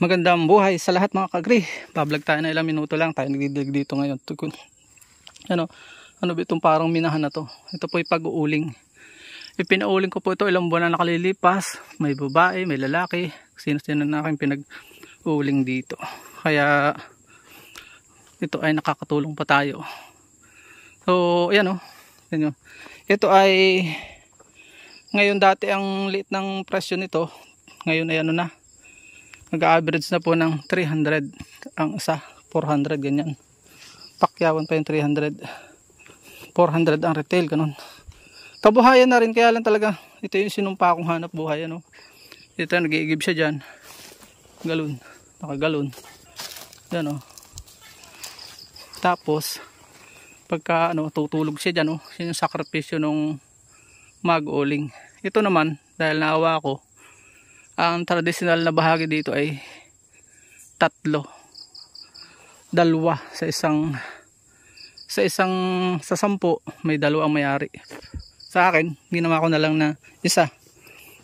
Magandang buhay sa lahat mga kagri. Bablog tayo na ilang minuto lang. Tayo nagdidig dito ngayon. Ano ba itong parang minahan na to? Ito po yung pag-uuling. Ipinauling ko po ito ilang buwan na nakalilipas. May babae, may lalaki. Sino-sino na aking pinag-uuling dito. Kaya ito ay nakakatulong pa tayo. So ayan o. Ito ay ngayon dati ang liit ng presyo nito. Ngayon ay ano na. Nag-average na po ng 300 ang isa, 400 ganyan. Pakyawan pa yung 300. 400 ang retail, ganun. Kabuhayan na rin, kaya lang talaga ito yung sinumpa kong hanap buhay, ano. Ito nag-iigib siya diyan. Galon, nakagalon. Yan oh. Tapos pagka ano tutulog siya diyan, oh. Yan yung sakripisyo nung mag-uling. Ito naman dahil naawa ko, ang traditional na bahagi dito ay 3, 2 sa 10 may 2 ang may-ari. Sa akin ginawa ko na lang na isa.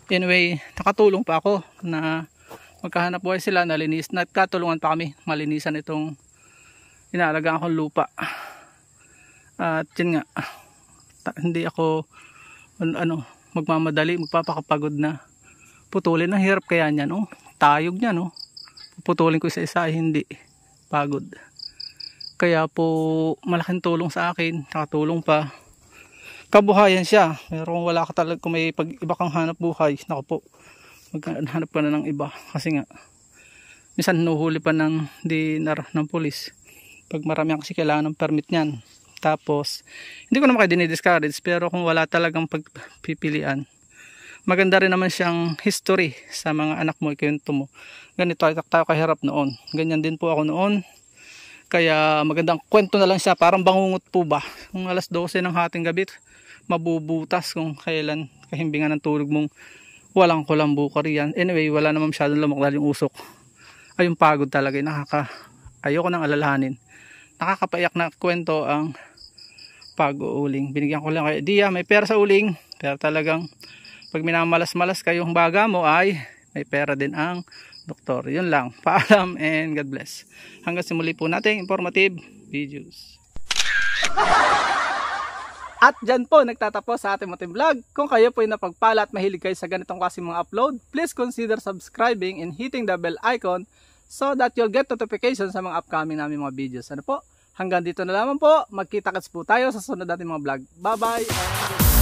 Anyway, nakatulong pa ako na magkahanap buhay sila, nalinis, nagkatulungan pa kami malinisan itong inaalagaan kong lupa. At yun nga, hindi ako magmamadali, magpapakapagod na putulin. Ang hirap kaya niyan, oh. Tayog niyan, oh. Putulin ko isa-isa ay hindi pagod. Kaya po malaking tulong sa akin, nakatulong pa. Kabuhayan siya. Pero kung wala ka talaga, kung may iba kang hanap buhay, naku po, maghanap ka na ng iba. Kasi nga minsan nuhuli pa ng dinar ng pulis pag marami kasi kailangan ng permit niyan. Tapos hindi ko naman kayo dinidiscourage, pero kung wala talagang pagpipilian, maganda rin naman siyang history sa mga anak mo, ikwento mo. Ganito tayo kahirap noon. Ganyan din po ako noon. Kaya magandang kwento na lang siya. Parang bangungot po ba? Kung alas 12 ng hating gabi, mabubutas kung kailan kahimbingan ng tulog mong walang kulambo ka riyan. Anyway, wala naman masyadong lamok dahil yung usok. Ay yung pagod talaga. Ayoko nang alalahanin. Nakakapaiyak na kwento ang pag-uuling. Binigyan ko lang kayo idea. May pera sa uling. Pero talagang pag minamalas-malas kayong baga mo ay may pera din ang doktor. Yun lang. Paalam and God bless. Hanggang simuli po natin informative videos. At dyan po nagtatapos sa ating ating vlog. Kung kayo po ay napagpala at mahilig kayo sa ganitong klase mga upload, please consider subscribing and hitting the bell icon so that you'll get notifications sa mga upcoming namin mga videos. Ano po? Hanggang dito na lamang po. Magkita-kits po tayo sa sunod natin mga vlog. Bye bye!